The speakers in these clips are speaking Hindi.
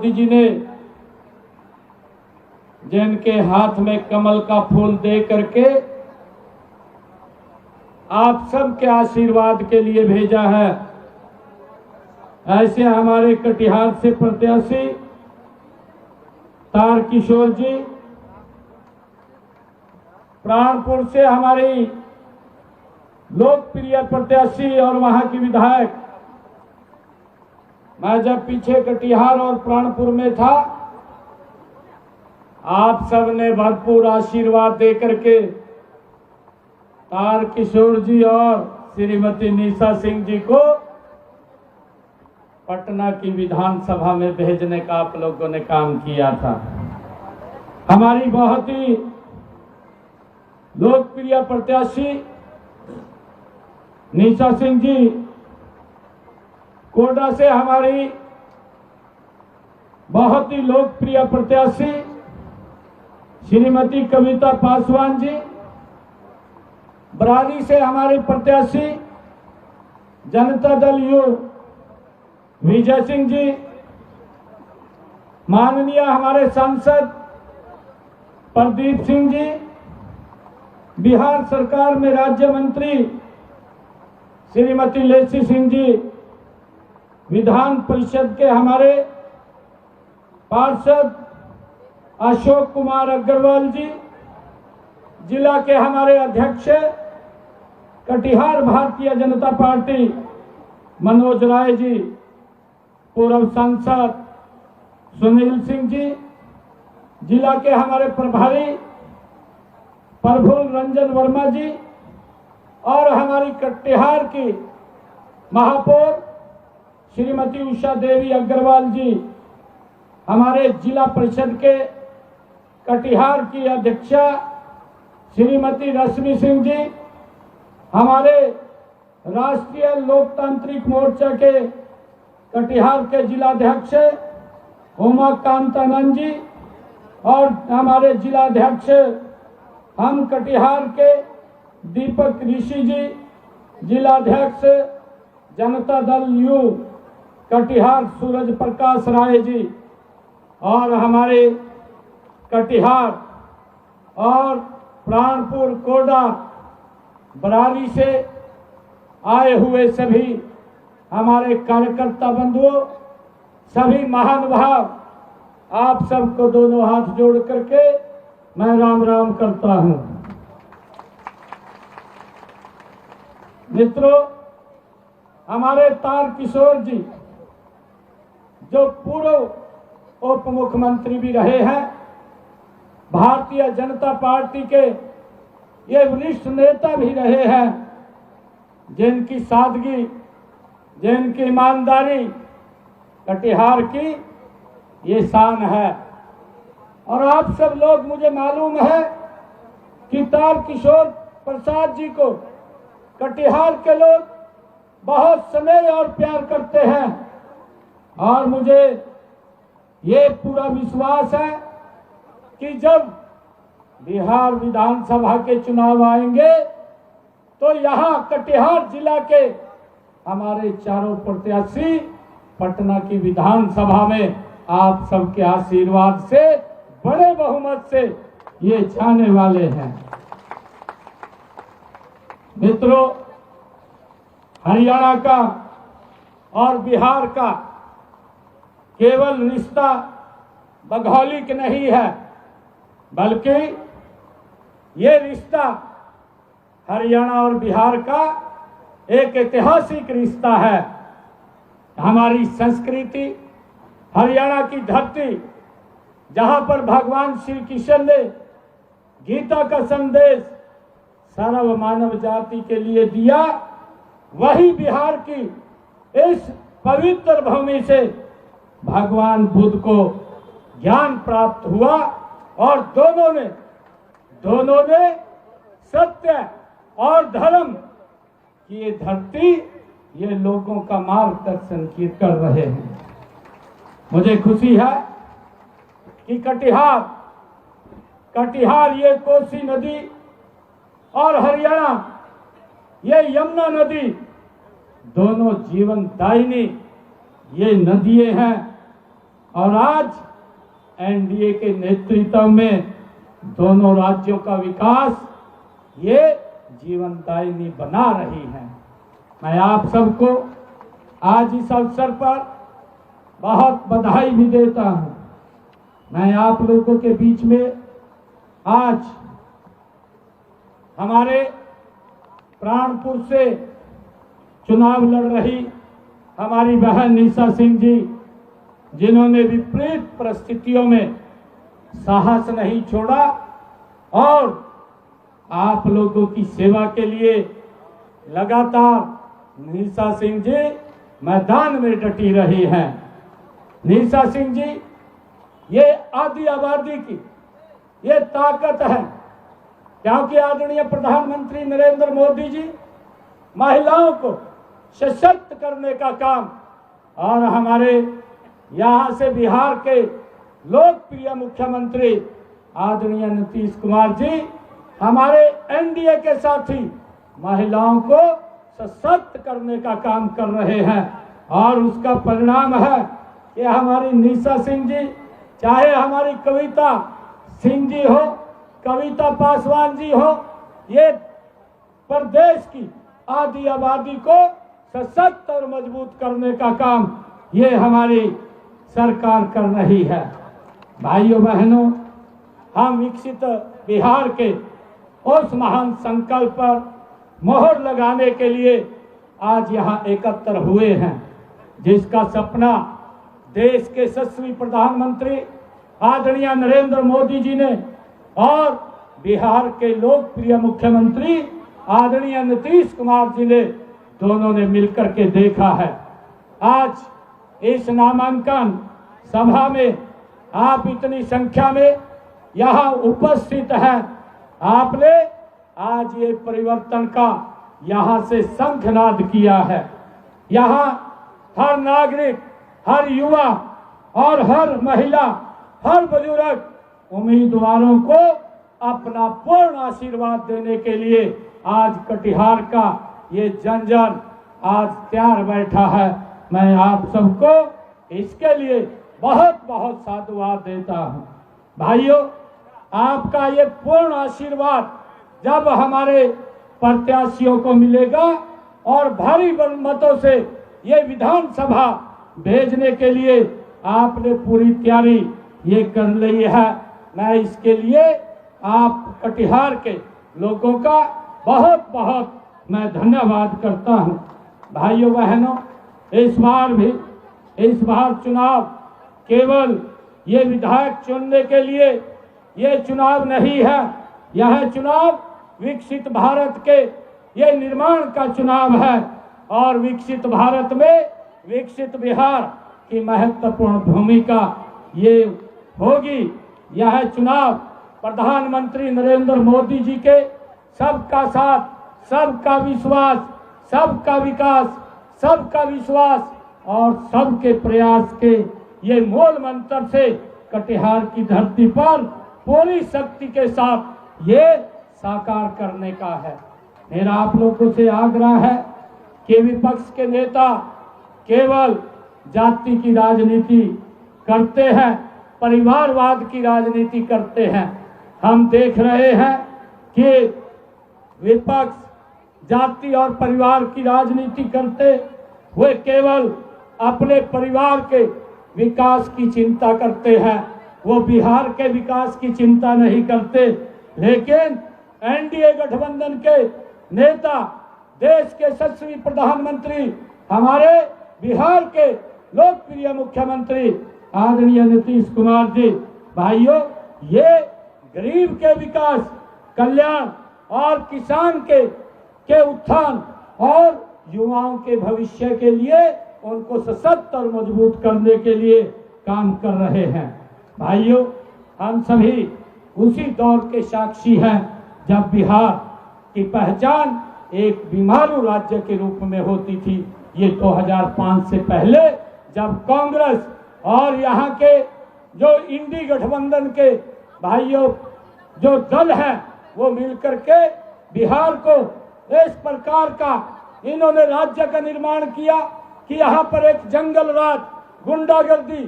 मोदी जी ने जिनके हाथ में कमल का फूल दे करके आप सबके आशीर्वाद के लिए भेजा है, ऐसे हमारे कटिहार से प्रत्याशी तारकिशोर जी, प्राणपुर से हमारी लोकप्रिय प्रत्याशी और वहां की विधायक, मैं जब पीछे कटिहार और प्राणपुर में था, आप सबने भरपूर आशीर्वाद दे करके तारकिशोर जी और श्रीमती निशा सिंह जी को पटना की विधानसभा में भेजने का आप लोगों ने काम किया था। हमारी बहुत ही लोकप्रिय प्रत्याशी निशा सिंह जी, कोटा से हमारी बहुत ही लोकप्रिय प्रत्याशी श्रीमती कविता पासवान जी, बरारी से हमारे प्रत्याशी जनता दल यू विजय सिंह जी, माननीय हमारे सांसद प्रदीप सिंह जी, बिहार सरकार में राज्य मंत्री श्रीमती लेसी सिंह जी, विधान परिषद के हमारे पार्षद अशोक कुमार अग्रवाल जी, जिला के हमारे अध्यक्ष कटिहार भारतीय जनता पार्टी मनोज राय जी, पूर्व सांसद सुनील सिंह जी, जिला के हमारे प्रभारी प्रफुल्ल रंजन वर्मा जी और हमारी कटिहार की महापौर श्रीमती उषा देवी अग्रवाल जी, हमारे जिला परिषद के कटिहार की अध्यक्षा श्रीमती रश्मि सिंह जी, हमारे राष्ट्रीय लोकतांत्रिक मोर्चा के कटिहार के जिलाध्यक्ष उमाकांत आनंद जी और हमारे जिलाध्यक्ष हम कटिहार के दीपक ऋषि जी, जिलाध्यक्ष जनता दल यू कटिहार सूरज प्रकाश राय जी और हमारे कटिहार और प्राणपुर कोडा बरारी से आए हुए सभी हमारे कार्यकर्ता बंधुओं, सभी महानुभाव, आप सबको दोनों हाथ जोड़ करके मैं राम राम करता हूं। मित्रों, हमारे तारकिशोर जी जो पूर्व उप मुख्यमंत्री भी रहे हैं, भारतीय जनता पार्टी के ये वरिष्ठ नेता भी रहे हैं, जिनकी सादगी, जिनकी ईमानदारी कटिहार की ये शान है। और आप सब लोग, मुझे मालूम है कि तारकिशोर प्रसाद जी को कटिहार के लोग बहुत स्नेह और प्यार करते हैं और मुझे ये पूरा विश्वास है कि जब बिहार विधानसभा के चुनाव आएंगे तो यहाँ कटिहार जिला के हमारे चारों प्रत्याशी पटना की विधानसभा में आप सबके आशीर्वाद से बड़े बहुमत से ये जाने वाले हैं। मित्रों, हरियाणा का और बिहार का केवल रिश्ता भौगोलिक नहीं है, बल्कि ये रिश्ता हरियाणा और बिहार का एक ऐतिहासिक रिश्ता है। हमारी संस्कृति, हरियाणा की धरती, जहां पर भगवान श्री कृष्ण ने गीता का संदेश सर्व मानव जाति के लिए दिया, वही बिहार की इस पवित्र भूमि से भगवान बुद्ध को ज्ञान प्राप्त हुआ और दोनों ने सत्य और धर्म की ये धरती, ये लोगों का मार्गदर्शन कर रहे हैं। मुझे खुशी है कि कटिहार ये कोसी नदी और हरियाणा ये यमुना नदी, दोनों जीवन दायिनी ये नदियां हैं और आज एनडीए के नेतृत्व में दोनों राज्यों का विकास ये जीवनदायिनी बना रही है। मैं आप सबको आज इस अवसर पर बहुत बधाई भी देता हूं। मैं आप लोगों के बीच में आज हमारे प्राणपुर से चुनाव लड़ रही हमारी बहन निशा सिंह जी, जिन्होंने विपरीत परिस्थितियों में साहस नहीं छोड़ा और आप लोगों की सेवा के लिए लगातार निशा सिंह जी मैदान में डटी रही हैं। निशा सिंह जी ये आदि आबादी की ये ताकत है, क्योंकि आदरणीय प्रधानमंत्री नरेंद्र मोदी जी महिलाओं को सशक्त करने का काम और हमारे यहाँ से बिहार के लोकप्रिय मुख्यमंत्री आदरणीय नीतीश कुमार जी हमारे एनडीए के साथी महिलाओं को सशक्त करने का काम कर रहे हैं और उसका परिणाम है कि हमारी निशा सिंह जी, चाहे हमारी कविता सिंह जी हो, कविता पासवान जी हो, ये प्रदेश की आदि आबादी को सशक्त और मजबूत करने का काम ये हमारी सरकार कर रही है। भाइयों बहनों, हम विकसित बिहार के उस महान संकल्प पर मोहर लगाने के लिए आज यहाँ एकत्र हुए हैं, जिसका सपना देश के यशस्वी प्रधानमंत्री आदरणीय नरेंद्र मोदी जी ने और बिहार के लोकप्रिय मुख्यमंत्री आदरणीय नीतीश कुमार जी ने दोनों ने मिलकर के देखा है। आज इस नामांकन सभा में आप इतनी संख्या में यहाँ उपस्थित हैं। आपने आज ये परिवर्तन का यहाँ से शंखनाद किया है। यहाँ हर नागरिक, हर युवा और हर महिला, हर बुजुर्ग उम्मीदवारों को अपना पूर्ण आशीर्वाद देने के लिए आज कटिहार का ये जन जन आज तैयार बैठा है। मैं आप सबको इसके लिए बहुत बहुत साधुवाद देता हूं। भाइयों, आपका ये पूर्ण आशीर्वाद जब हमारे प्रत्याशियों को मिलेगा और भारी बहुमतों से ये विधानसभा भेजने के लिए आपने पूरी तैयारी ये कर ली है। मैं इसके लिए आप कटिहार के लोगों का बहुत बहुत मैं धन्यवाद करता हूं। भाइयों बहनों, इस बार चुनाव केवल ये विधायक चुनने के लिए ये चुनाव नहीं है, यह चुनाव विकसित भारत के ये निर्माण का चुनाव है और विकसित भारत में विकसित बिहार की महत्वपूर्ण भूमिका ये होगी। यह चुनाव प्रधानमंत्री नरेंद्र मोदी जी के सबका साथ, सबका विश्वास, सबका विकास, सबका विश्वास और सबके प्रयास के ये मूल मंत्र से कटिहार की धरती पर पूरी शक्ति के साथ ये साकार करने का है। मेरा आप लोगों से आग्रह है कि विपक्ष के नेता केवल जाति की राजनीति करते हैं, परिवारवाद की राजनीति करते हैं। हम देख रहे हैं कि विपक्ष जाति और परिवार की राजनीति करते हुए केवल अपने परिवार के विकास की चिंता करते हैं, वो बिहार के विकास की चिंता नहीं करते। लेकिन एनडीए गठबंधन के नेता, देश के यशस्वी प्रधानमंत्री, हमारे बिहार के लोकप्रिय मुख्यमंत्री आदरणीय नीतीश कुमार जी, भाइयों, ये गरीब के विकास, कल्याण और किसान के उत्थान और युवाओं के भविष्य के लिए उनको सशक्त और मजबूत करने के लिए काम कर रहे हैं। भाइयों, हम सभी उसी दौर के साक्षी हैं जब बिहार की पहचान एक बीमारू राज्य के रूप में होती थी। ये 2005 से पहले जब कांग्रेस और यहाँ के जो इंडी गठबंधन के भाइयों जो दल है वो मिलकर के बिहार को इस प्रकार का इन्होंने राज्य का निर्माण किया कि यहाँ पर एक जंगल राज, गुंडागर्दी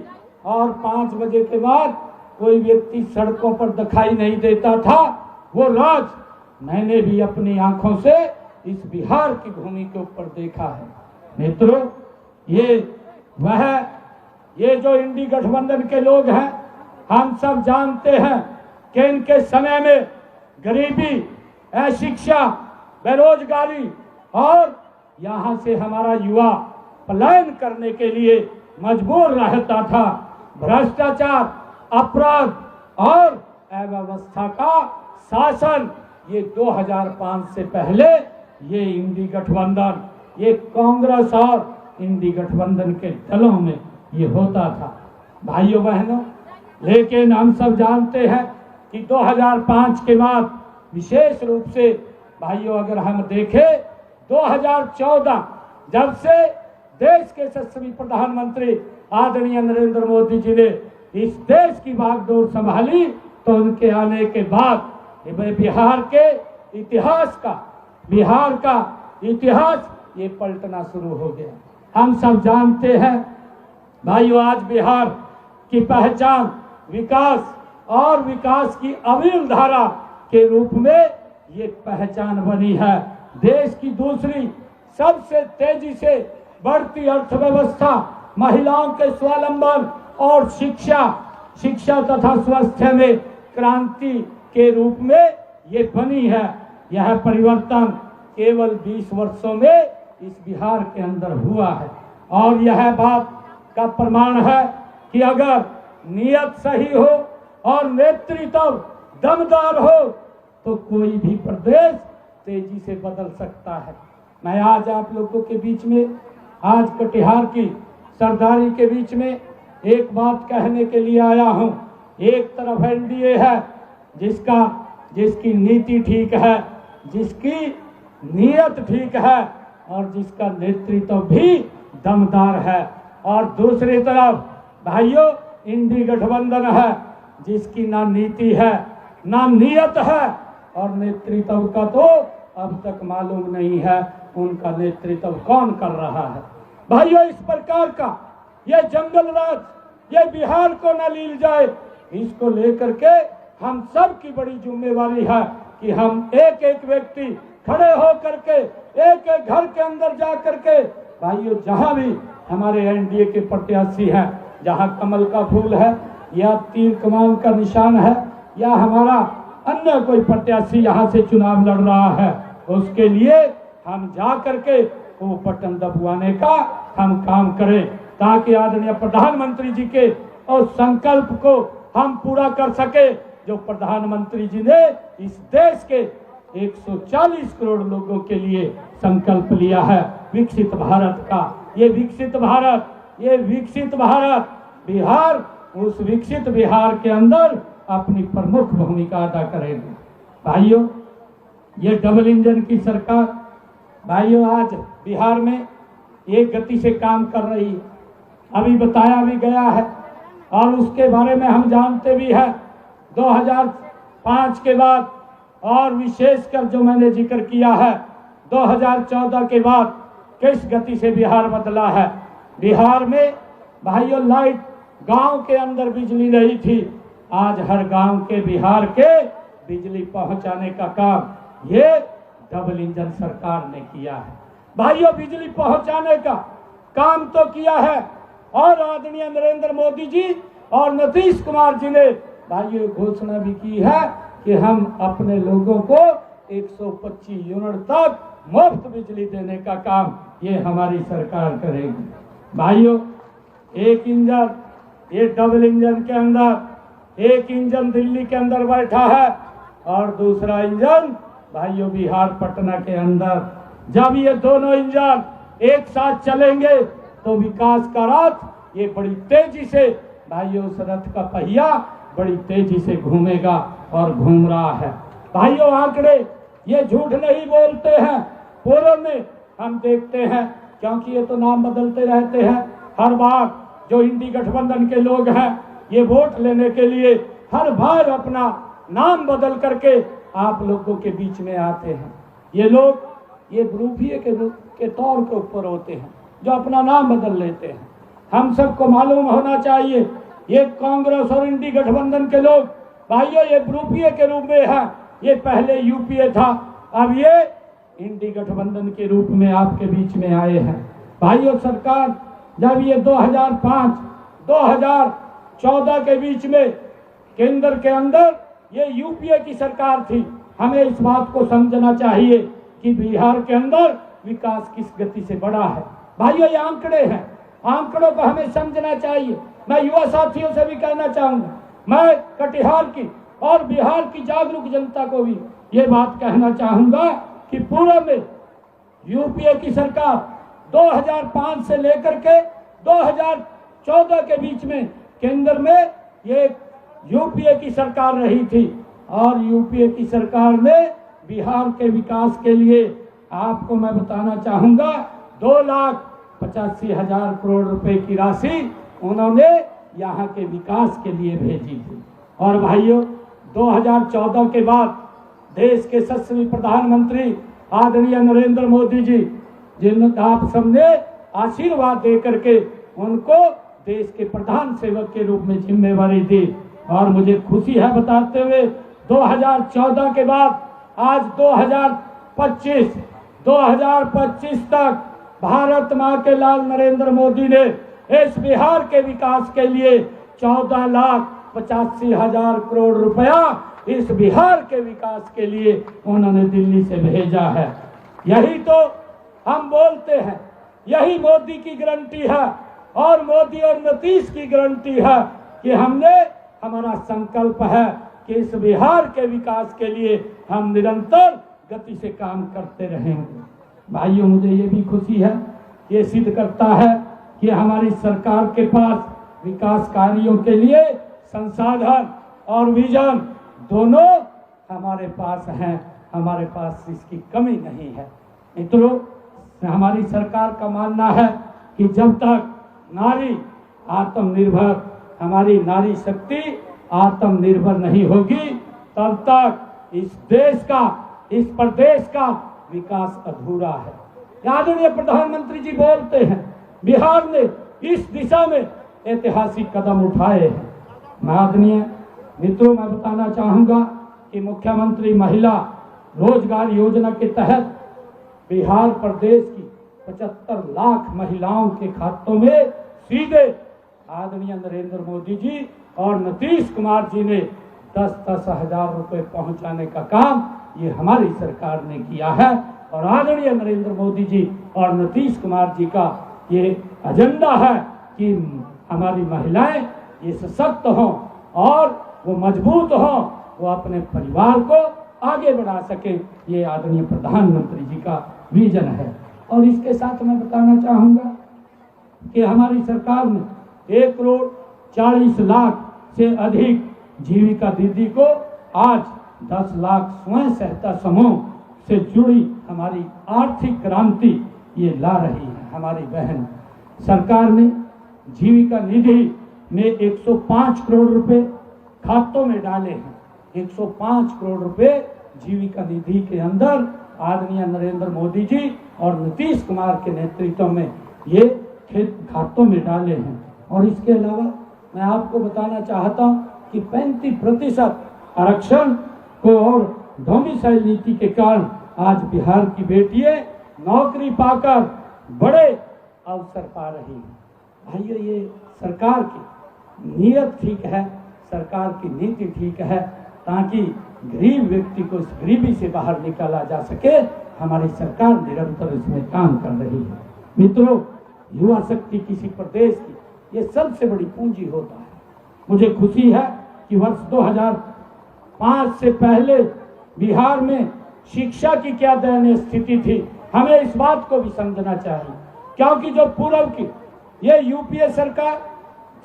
और 5 बजे के बाद कोई व्यक्ति सड़कों पर दिखाई नहीं देता था। वो राज मैंने भी अपनी आंखों से इस बिहार की भूमि के ऊपर देखा है। मित्रों, ये जो इंडी गठबंधन के लोग हैं, हम सब जानते हैं कि इनके समय में गरीबी, अशिक्षा, बेरोजगारी और यहाँ से हमारा युवा पलायन करने के लिए मजबूर रहता था। भ्रष्टाचार, अपराध और अव्यवस्था का शासन, ये 2005 से पहले ये इंडी गठबंधन, ये कांग्रेस और इंडी गठबंधन के दलों में ये होता था। भाइयों बहनों, लेकिन हम सब जानते हैं कि 2005 के बाद विशेष रूप से भाइयों अगर हम देखें 2014 जब से देश के यशस्वी प्रधानमंत्री आदरणीय नरेंद्र मोदी जी ने इस देश की बागडोर संभाली, तो उनके आने के बाद बिहार का इतिहास ये पलटना शुरू हो गया। हम सब जानते हैं भाइयों, आज बिहार की पहचान विकास और विकास की अविरल धारा के रूप में ये पहचान बनी है। देश की दूसरी सबसे तेजी से बढ़ती अर्थव्यवस्था, महिलाओं के स्वावलंबन और शिक्षा तथा स्वास्थ्य में क्रांति के रूप में ये बनी है। यह परिवर्तन केवल 20 वर्षों में इस बिहार के अंदर हुआ है और यह बात का प्रमाण है कि अगर नियत सही हो और नेतृत्व दमदार हो तो कोई भी प्रदेश तेजी से बदल सकता है। मैं आज आप लोगों के बीच में, आज कटिहार की सरदारी के बीच में एक बात कहने के लिए आया हूं। एक तरफ एनडीए है जिसकी नीति ठीक है, जिसकी नीयत ठीक है और जिसका नेतृत्व भी दमदार है, और दूसरी तरफ भाइयों इंडी गठबंधन है जिसकी ना नीति है ना नीयत है और नेतृत्व का तो अब तक मालूम नहीं है उनका नेतृत्व कौन कर रहा है। भाइयों, इस प्रकार का ये जंगल राज, ये बिहार को न लील जाए, इसको लेकर के हम सब की बड़ी जिम्मेवारी है कि हम एक एक व्यक्ति खड़े हो करके एक एक घर के अंदर जा करके भाइयों, जहां भी हमारे एनडीए के प्रत्याशी हैं, जहां कमल का फूल है या तीर कमान का निशान है या हमारा अन्य कोई प्रत्याशी यहां से चुनाव लड़ रहा है, उसके लिए हम जा करके वो बटन दबवाने का हम काम करें ताकि आदरणीय प्रधानमंत्री जी के और संकल्प को हम पूरा कर सके, जो प्रधानमंत्री जी ने इस देश के 140 करोड़ लोगों के लिए संकल्प लिया है विकसित भारत का। ये विकसित भारत बिहार, उस विकसित बिहार के अंदर अपनी प्रमुख भूमिका अदा करेगी। भाइयों, ये डबल इंजन की सरकार भाइयों आज बिहार में एक गति से काम कर रही है, अभी बताया भी गया है और उसके बारे में हम जानते भी हैं। 2005 के बाद और विशेषकर जो मैंने जिक्र किया है 2014 के बाद किस गति से बिहार बदला है। बिहार में भाइयों लाइट, गांव के अंदर बिजली नहीं थी, आज हर गांव के बिहार के बिजली पहुंचाने का काम ये डबल इंजन सरकार ने किया है। भाइयों, बिजली पहुंचाने का काम तो किया है और आदरणीय नरेंद्र मोदी जी और नीतीश कुमार जी ने भाइयों घोषणा भी की है कि हम अपने लोगों को 125 यूनिट तक मुफ्त बिजली देने का काम ये हमारी सरकार करेगी। भाइयों, एक इंजन, ये डबल इंजन के अंदर एक इंजन दिल्ली के अंदर बैठा है और दूसरा इंजन भाइयों बिहार पटना के अंदर। जब ये दोनों इंजन एक साथ चलेंगे तो विकास का रथ ये बड़ी तेजी से भाइयों, उस रथ का पहिया बड़ी तेजी से घूमेगा और घूम रहा है। भाइयों, आंकड़े ये झूठ नहीं बोलते हैं। पूर्व में हम देखते हैं, क्योंकि ये तो नाम बदलते रहते हैं हर बार, जो इंडी गठबंधन के लोग हैं ये वोट लेने के लिए हर बार अपना नाम बदल करके आप लोगों के बीच में आते हैं। ये लोग ये ग्रुपिये के तौर के ऊपर होते हैं जो अपना नाम बदल लेते हैं। हम सबको मालूम होना चाहिए ये कांग्रेस और इंडी गठबंधन के लोग भाइयों ये यूपीए के रूप में है, ये पहले यूपीए था, अब ये इंडी गठबंधन के रूप में आपके बीच में आए हैं। भाइयों सरकार जब ये 2005-2014 के बीच में केंद्र के अंदर ये यूपीए की सरकार थी, हमें इस बात को समझना चाहिए कि बिहार के अंदर विकास किस गति से बढ़ा है। भाइयों ये आंकड़े हैं, आंकड़ों को हमें समझना चाहिए। मैं युवा साथियों से भी कहना चाहूंगा, मैं कटिहार की और बिहार की जागरूक जनता को भी ये बात कहना चाहूंगा कि पूर्व में यूपीए की सरकार 2005 से लेकर के 2014 के बीच में केंद्र में ये यूपीए की सरकार रही थी और यूपीए की सरकार ने बिहार के विकास के लिए आपको मैं बताना चाहूंगा 2,85,000 करोड़ रुपए की राशि उन्होंने यहाँ के विकास के लिए भेजी थी। और भाइयों 2014 के बाद देश के यशस्वी प्रधानमंत्री आदरणीय नरेंद्र मोदी जी, जिन आप सबने आशीर्वाद दे करके उनको देश के प्रधान सेवक के रूप में जिम्मेवारी दी। और मुझे खुशी है बताते हुए 2014 के बाद आज 2025 तक भारत माँ के लाल नरेंद्र मोदी ने इस बिहार के विकास के लिए 14,85,000 करोड़ रुपया इस बिहार के विकास के लिए उन्होंने दिल्ली से भेजा है। यही तो हम बोलते हैं, यही मोदी की गारंटी है और मोदी और नीतीश की गारंटी है कि हमारा संकल्प है कि इस बिहार के विकास के लिए हम निरंतर गति से काम करते रहेंगे। भाइयों मुझे ये भी खुशी है, ये सिद्ध करता है कि हमारी सरकार के पास विकास कार्यों के लिए संसाधन और विजन दोनों हमारे पास हैं, हमारे पास इसकी कमी नहीं है। मित्रों हमारी सरकार का मानना है कि जब तक नारी आत्मनिर्भर, हमारी नारी शक्ति आत्मनिर्भर नहीं होगी तब तक इस देश का, इस प्रदेश का विकास अधूरा है। आदरणीय प्रधानमंत्री जी बोलते हैं बिहार ने इस दिशा में ऐतिहासिक कदम उठाए हैं। आदरणीय मित्रों मैं बताना चाहूंगा कि मुख्यमंत्री महिला रोजगार योजना के तहत बिहार प्रदेश की 75 लाख महिलाओं के खातों में सीधे आदरणीय नरेंद्र मोदी जी और नीतीश कुमार जी ने 10-10 हजार रुपए पहुंचाने का काम ये हमारी सरकार ने किया है। और आदरणीय नरेंद्र मोदी जी और नीतीश कुमार जी का ये एजेंडा है कि हमारी महिलाएं ये सशक्त हों और वो मजबूत हों, वो अपने परिवार को आगे बढ़ा सके। ये आदरणीय प्रधानमंत्री जी का विजन है। और इसके साथ मैं बताना चाहूंगा कि हमारी सरकार ने 1,40,00,000 से अधिक जीविका दीदी को आज 10 लाख स्वयं सहायता समूह से जुड़ी हमारी आर्थिक क्रांति ये ला रही है। हमारी बहन सरकार ने जीविका निधि में 105 करोड़ रुपए खातों में डाले हैं। 105 करोड़ रुपए जीविका निधि के अंदर आदरणीय नरेंद्र मोदी जी और नीतीश कुमार के नेतृत्व में ये खातों में डाले हैं। और इसके अलावा मैं आपको बताना चाहता हूं कि 35% आरक्षण को और डोमिसाइल नीति के कारण आज बिहार की बेटियां नौकरी पाकर बड़े अवसर पा रही हैं। भाइयों ये सरकार की नीयत ठीक है, सरकार की नीति ठीक है ताकि गरीब व्यक्ति को इस गरीबी से बाहर निकाला जा सके। हमारी सरकार निरंतर इसमें काम कर रही है। मित्रों युवा शक्ति किसी प्रदेश की ये सबसे बड़ी पूंजी होता है। मुझे खुशी है कि वर्ष 2005 से पहले बिहार में शिक्षा की क्या दयनीय स्थिति थी, हमें इस बात को भी समझना चाहिए। क्योंकि जो पूर्व की ये यूपीए सरकार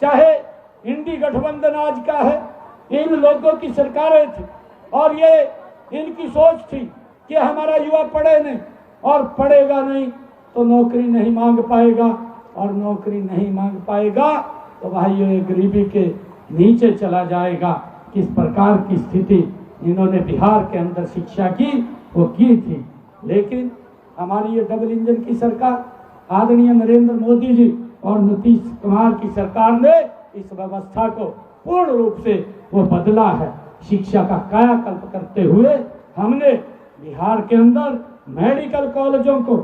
चाहे इंडी गठबंधन आज का है, इन लोगों की सरकारें थी और ये इनकी सोच थी कि हमारा युवा पढ़े नहीं और पढ़ेगा नहीं तो नौकरी नहीं मांग पाएगा और नौकरी नहीं मांग पाएगा तो भाइयों ये गरीबी के नीचे चला जाएगा। किस प्रकार की स्थिति इन्होंने बिहार के अंदर शिक्षा की वो की थी। लेकिन हमारी ये डबल इंजन की सरकार आदरणीय नरेंद्र मोदी जी और नीतीश कुमार की सरकार ने इस व्यवस्था को पूर्ण रूप से वो बदला है। शिक्षा का कायाकल्प करते हुए हमने बिहार के अंदर मेडिकल कॉलेजों को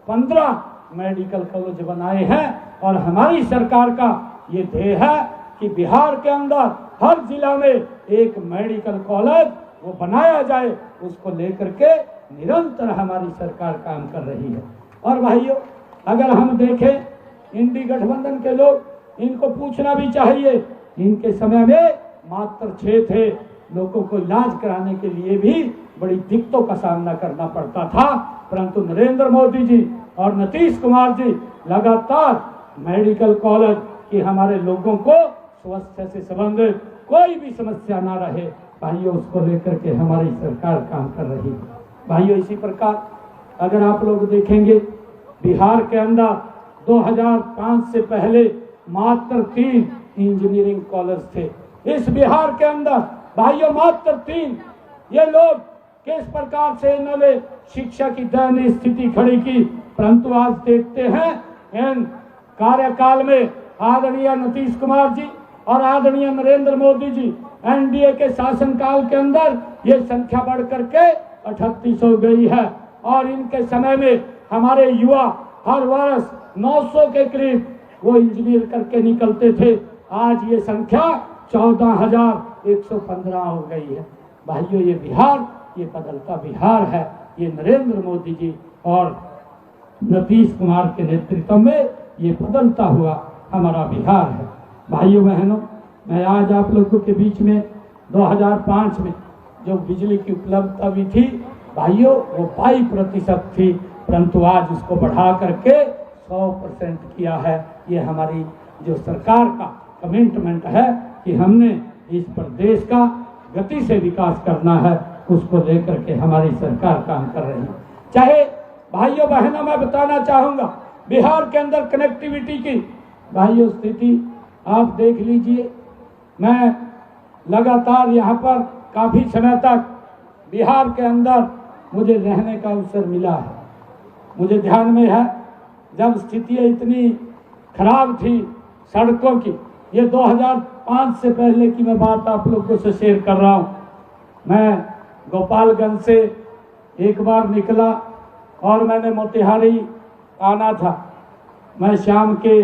15 मेडिकल कॉलेज बनाए हैं और हमारी सरकार का ये ध्येय है कि बिहार के अंदर हर जिला में एक मेडिकल कॉलेज वो बनाया जाए। उसको लेकर के निरंतर हमारी सरकार काम कर रही है। और भाइयों, अगर हम देखें इंडी गठबंधन के लोग, इनको पूछना भी चाहिए, इनके समय में मात्र 6 थे। लोगों को इलाज कराने के लिए भी बड़ी दिक्कतों का सामना करना पड़ता था, परंतु नरेंद्र मोदी जी और नीतीश कुमार जी लगातार मेडिकल कॉलेज की हमारे लोगों को स्वास्थ्य से संबंधित कोई भी समस्या ना रहे, भाइयों उसको लेकर के हमारी सरकार काम कर रही है। भाइयों, इसी प्रकार अगर आप लोग देखेंगे बिहार के अंदर 2005 से पहले मात्र 3 इंजीनियरिंग कॉलेज थे। इस बिहार के अंदर भाइयों मात्र 3। ये लोग किस प्रकार से इन्होंने शिक्षा की दयनीय स्थिति खड़ी की, परंतु आज देखते हैं इन कार्यकाल में आदरणीय नीतीश कुमार जी और आदरणीय नरेंद्र मोदी जी एनडीए के शासनकाल के अंदर ये संख्या बढ़ करके 38 हो गई है। और इनके समय में हमारे युवा हर वर्ष 900 के करीब वो इंजीनियर करके निकलते थे। आज ये संख्या 14,115 हो गई है। भाइयों, ये बिहार, ये बदलता बिहार है। ये नरेंद्र मोदी जी और नीतीश कुमार के नेतृत्व में ये बदलता हुआ हमारा बिहार है। भाइयों बहनों, मैं आज आप लोगों के बीच में 2005 में जो बिजली की उपलब्धता भी थी भाइयों वो 22% थी, परंतु आज उसको बढ़ा करके 100% किया है। ये हमारी जो सरकार का कमिटमेंट है कि हमने इस प्रदेश का गति से विकास करना है, उसको लेकर के हमारी सरकार काम कर रही है। चाहे भाइयों बहनों, मैं बताना चाहूँगा बिहार के अंदर कनेक्टिविटी की भाइयों स्थिति आप देख लीजिए। मैं लगातार यहाँ पर काफ़ी समय तक बिहार के अंदर मुझे रहने का अवसर मिला है। मुझे ध्यान में है जब स्थितियाँ इतनी खराब थी सड़कों की, ये 2005 से पहले की मैं बात आप लोगों से शेयर कर रहा हूँ। मैं गोपालगंज से एक बार निकला और मैंने मोतिहारी आना था। मैं शाम के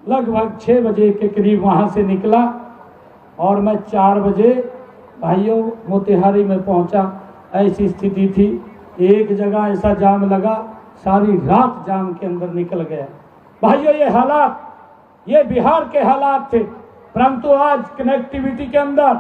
लगभग 6 बजे के करीब वहाँ से निकला और मैं 4 बजे भाइयों मोतिहारी में पहुँचा। ऐसी स्थिति थी, एक जगह ऐसा जाम लगा, सारी रात जाम के अंदर निकल गया। भाइयों, ये हालात, ये बिहार के हालात थे, परंतु आज कनेक्टिविटी के अंदर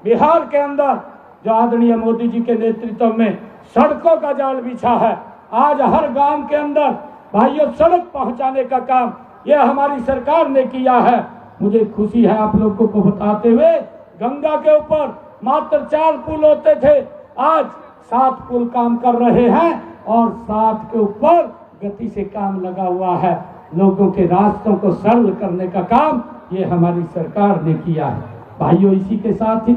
बिहार के अंदर जो आदरणीय मोदी जी के नेतृत्व में सड़कों का जाल बिछा है। आज हर गांव के अंदर भाइयों सड़क पहुंचाने का काम ये हमारी सरकार ने किया है। मुझे खुशी है आप लोगों को बताते हुए, गंगा के ऊपर मात्र 4 पुल होते थे, आज 7 पुल काम कर रहे हैं और 7 के ऊपर गति से काम लगा हुआ है। लोगों के रास्तों को सरल करने का काम ये हमारी सरकार ने किया है। भाइयों, इसी के साथ ही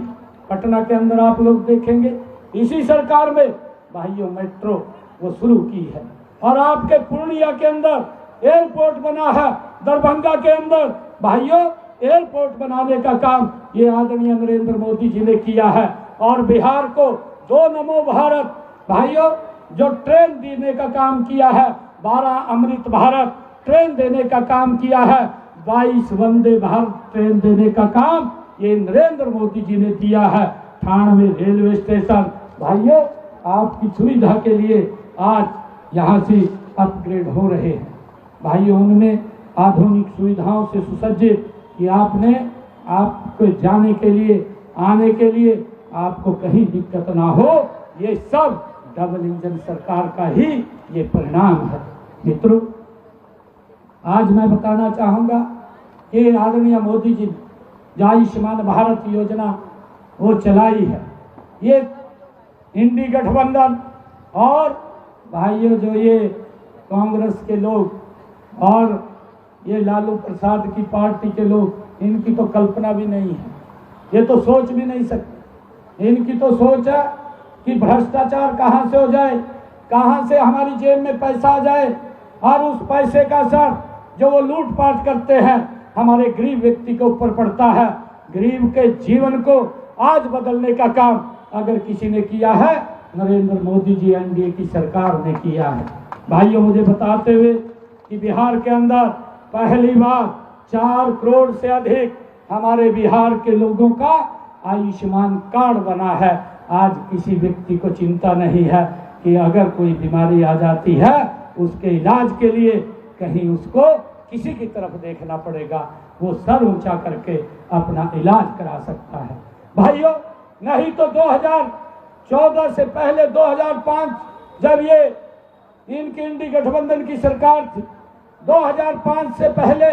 पटना के अंदर आप लोग देखेंगे इसी सरकार में भाइयों मेट्रो वो शुरू की है और आपके पूर्णिया के अंदर एयरपोर्ट बना है। दरभंगा के अंदर भाइयों एयरपोर्ट बनाने का काम ये आदरणीय नरेंद्र मोदी जी ने किया है। और बिहार को 2 नमो भारत भाइयों जो ट्रेन देने का काम किया है, 12 अमृत भारत ट्रेन देने का काम किया है, 22 वंदे भारत ट्रेन देने का काम ये नरेंद्र मोदी जी ने किया है। 98 रेलवे स्टेशन भाइयों आपकी सुविधा के लिए आज यहाँ से अपग्रेड हो रहे हैं। भाइयों, उनमें आधुनिक सुविधाओं से सुसज्जित कि आपको जाने के लिए, आने के लिए आपको कहीं दिक्कत ना हो। ये सब डबल इंजन सरकार का ही ये परिणाम है। मित्रों, आज मैं बताना चाहूँगा कि आदरणीय मोदी जी जो आयुष्मान भारत योजना वो चलाई है, ये इंडी गठबंधन और भाइयों जो ये कांग्रेस के लोग और ये लालू प्रसाद की पार्टी के लोग, इनकी तो कल्पना भी नहीं है, ये तो सोच भी नहीं सकते। इनकी तो सोच है कि भ्रष्टाचार कहाँ से हो जाए, कहाँ से हमारी जेब में पैसा आ जाए और उस पैसे का सर जो वो लूटपाट करते हैं हमारे गरीब व्यक्ति के ऊपर पड़ता है। गरीब के जीवन को आज बदलने का काम अगर किसी ने किया है, नरेंद्र मोदी जी एनडीए की सरकार ने किया है। भाइयों, मुझे बताते हुए कि बिहार के अंदर पहली बार 4 करोड़ से अधिक हमारे बिहार के लोगों का आयुष्मान कार्ड बना है। आज किसी व्यक्ति को चिंता नहीं है कि अगर कोई बीमारी आ जाती है, उसके इलाज के लिए कहीं उसको किसी की तरफ देखना पड़ेगा, वो सर ऊंचा करके अपना इलाज करा सकता है। भाइयों, नहीं तो 2014 से पहले 2005 जब ये इनकी इंडी गठबंधन की सरकार थी, 2005 से पहले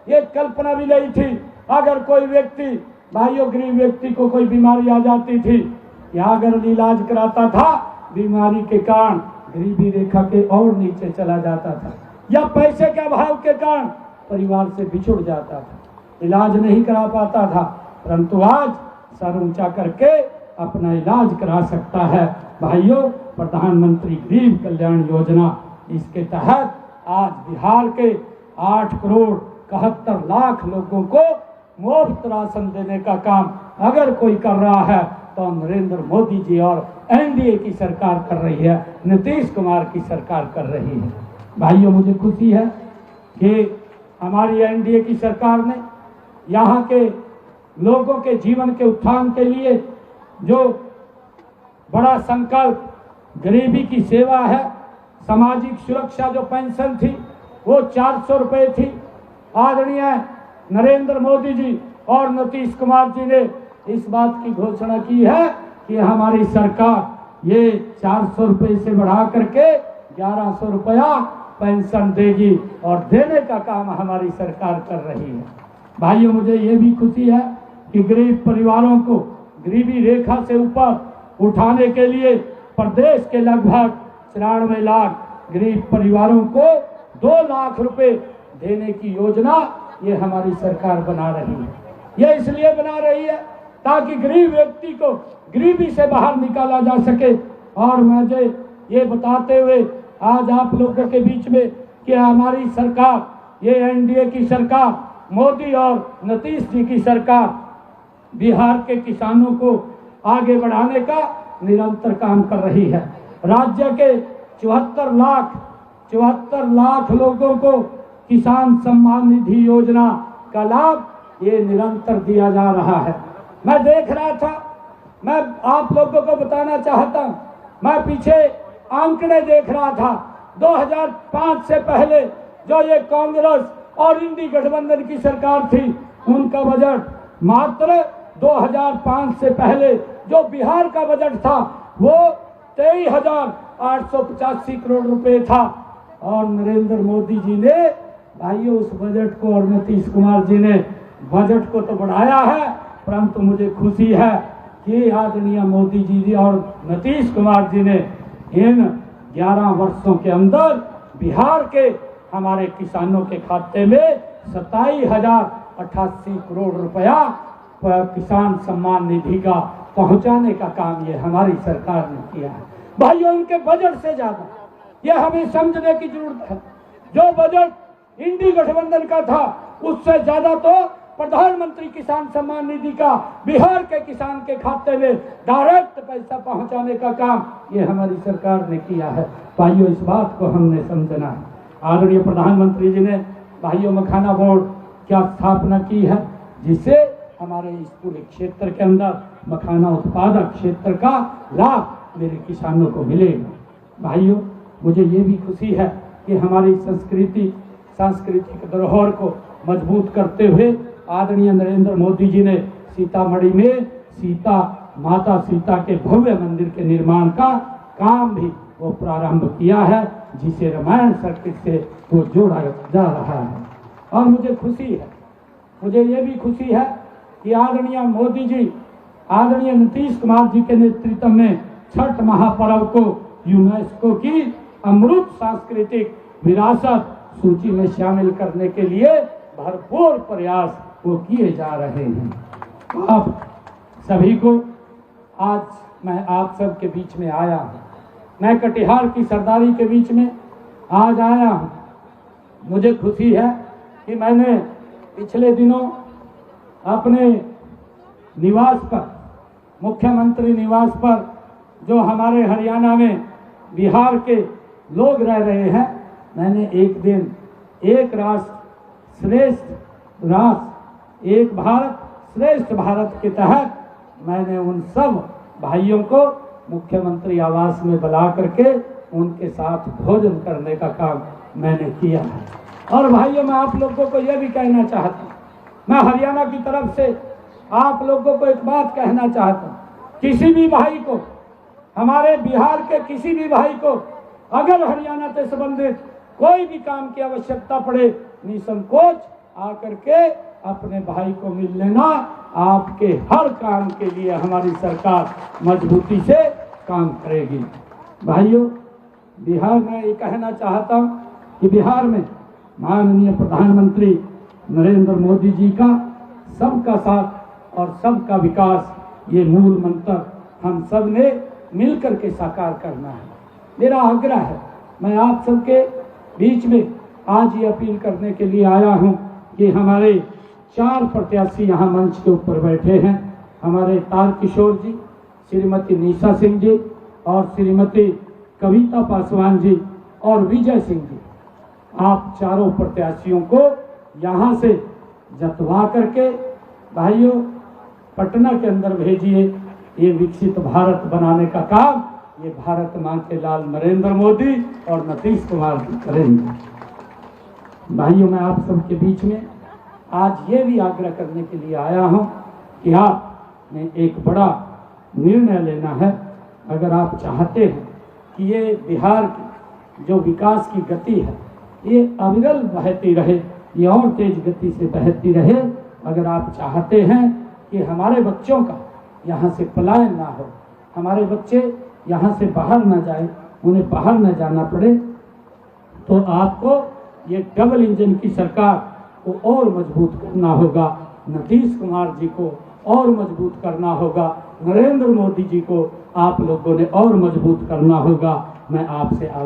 ये कल्पना भी नहीं थी अगर कोई व्यक्ति, भाइयों गरीब व्यक्ति को कोई बीमारी आ जाती थी या अगर इलाज कराता था, बीमारी के कारण गरीबी रेखा के और नीचे चला जाता था या पैसे के अभाव के कारण परिवार से बिछुड़ जाता था, इलाज नहीं करा पाता था, परंतु आज सर ऊंचा करके अपना इलाज करा सकता है। भाइयों, प्रधानमंत्री गरीब कल्याण योजना, इसके तहत आज बिहार के 8 करोड़ 71 लाख लोगों को मुफ्त राशन देने का काम अगर कोई कर रहा है तो नरेंद्र मोदी जी और एनडीए की सरकार कर रही है, नीतीश कुमार की सरकार कर रही है। भाइयों, मुझे खुशी है कि हमारी एनडीए की सरकार ने यहाँ के लोगों के जीवन के उत्थान के लिए जो बड़ा संकल्प, गरीबी की सेवा है, सामाजिक सुरक्षा जो पेंशन थी वो 400 रुपये थी। आदरणीय नरेंद्र मोदी जी और नीतीश कुमार जी ने इस बात की घोषणा की है कि हमारी सरकार ये 400 रुपये से बढ़ा करके 1100 रुपया पेंशन देगी और देने का काम हमारी सरकार कर रही है। भाइयों, मुझे ये भी खुशी है कि गरीब परिवारों को गरीबी रेखा से ऊपर उठाने के लिए प्रदेश के लगभग 94 लाख गरीब परिवारों को 2 लाख रुपए देने की योजना ये हमारी सरकार बना रही है। ये इसलिए बना रही है ताकि गरीब व्यक्ति को गरीबी से बाहर निकाला जा सके। और मुझे ये बताते हुए आज आप लोगों के बीच में कि हमारी सरकार, ये एनडीए की सरकार, मोदी और नीतीश जी की सरकार बिहार के किसानों को आगे बढ़ाने का निरंतर काम कर रही है। राज्य के 74 लाख लोगों को किसान सम्मान निधि योजना का लाभ ये निरंतर दिया जा रहा है। मैं देख रहा था, मैं आप लोगों को बताना चाहता हूं, मैं पीछे आंकड़े देख रहा था। 2005 से पहले जो ये कांग्रेस और इंडी गठबंधन की सरकार थी, उनका बजट मात्र 2005 से पहले जो बिहार का बजट था वो 23,885 करोड़ रुपए था। और नरेंद्र मोदी जी ने, भाइयों, उस बजट को और नीतीश कुमार जी ने बजट को तो बढ़ाया है, परंतु मुझे खुशी है कि आदरणीय मोदी जी और नीतीश कुमार जी ने इन 11 वर्षों के अंदर बिहार के हमारे किसानों के खाते में 27,088 करोड़ रुपया किसान सम्मान निधि का पहुंचाने का काम ये हमारी सरकार ने किया है। भाइयों, इनके बजट से ज्यादा ये हमें समझने की जरूरत है। जो बजट इंडी गठबंधन का था उससे ज्यादा तो प्रधानमंत्री किसान सम्मान निधि का बिहार के किसान के खाते में डायरेक्ट पैसा पहुंचाने का काम ये हमारी सरकार ने किया है। भाइयों, इस बात को हमने समझना है। आदरणीय प्रधानमंत्री जी ने, भाइयों, मखाना बोर्ड की स्थापना की है, जिससे हमारे इस पूरे क्षेत्र के अंदर मखाना उत्पादक क्षेत्र का लाभ मेरे किसानों को मिलेगा। भाइयों, मुझे ये भी खुशी है कि हमारी सांस्कृतिक धरोहर को मजबूत करते हुए आदरणीय नरेंद्र मोदी जी ने सीतामढ़ी में माता सीता के भव्य मंदिर के निर्माण का काम भी वो प्रारंभ किया है, जिसे रामायण सर्किट से वो जोड़ा जा रहा है। और मुझे खुशी है, मुझे ये भी खुशी है कि आदरणीय मोदी जी, आदरणीय नीतीश कुमार जी के नेतृत्व में छठ महापर्व को यूनेस्को की अमृत सांस्कृतिक विरासत सूची में शामिल करने के लिए भरपूर प्रयास वो किए जा रहे हैं। आप सभी को आज मैं आप सब के बीच में आया हूँ, मैं कटिहार की सरदारी के बीच में आज आया हूँ। मुझे खुशी है कि मैंने पिछले दिनों अपने निवास पर, मुख्यमंत्री निवास पर, जो हमारे हरियाणा में बिहार के लोग रह रहे हैं, मैंने एक दिन एक राष्ट्र श्रेष्ठ राष्ट्र, एक भारत श्रेष्ठ भारत के तहत मैंने उन सब भाइयों को मुख्यमंत्री आवास में बुला करके उनके साथ भोजन करने का काम मैंने किया है। और भाइयों, मैं आप लोगों को यह भी कहना चाहता हूँ, मैं हरियाणा की तरफ से आप लोगों को एक बात कहना चाहता हूँ, किसी भी भाई को, हमारे बिहार के किसी भी भाई को अगर हरियाणा से संबंधित कोई भी काम की आवश्यकता पड़े, निसंकोच आकर के अपने भाई को मिल लेना। आपके हर काम के लिए हमारी सरकार मजबूती से काम करेगी। भाइयों, बिहार में ये कहना चाहता हूँ कि बिहार में माननीय प्रधानमंत्री नरेंद्र मोदी जी का सबका साथ और सबका विकास, ये मूल मंत्र हम सब ने मिलकर के साकार करना है। मेरा आग्रह है, मैं आप सबके बीच में आज ये अपील करने के लिए आया हूं कि हमारे 4 प्रत्याशी यहाँ मंच के ऊपर बैठे हैं, हमारे तारकिशोर जी, श्रीमती निशा सिंह जी और श्रीमती कविता पासवान जी और विजय सिंह जी, आप चारों प्रत्याशियों को यहाँ से जतवा करके भाइयों पटना के अंदर भेजिए। ये विकसित भारत बनाने का काम ये भारत मां के लाल नरेंद्र मोदी और नीतीश कुमार जी करेंगे। भाइयों, मैं आप सबके बीच में आज ये भी आग्रह करने के लिए आया हूं कि आपने एक बड़ा निर्णय लेना है। अगर आप चाहते हैं कि ये बिहार की जो विकास की गति है ये अविरल बहती रहे, ये और तेज गति से बहती रहे, अगर आप चाहते हैं कि हमारे बच्चों का यहाँ से पलायन ना हो, हमारे बच्चे यहाँ से बाहर ना जाए, उन्हें बाहर न जाना पड़े, तो आपको ये डबल इंजन की सरकार को और मजबूत करना होगा, नीतीश कुमार जी को और मजबूत करना होगा, नरेंद्र मोदी जी को आप लोगों ने और मजबूत करना होगा। मैं आपसे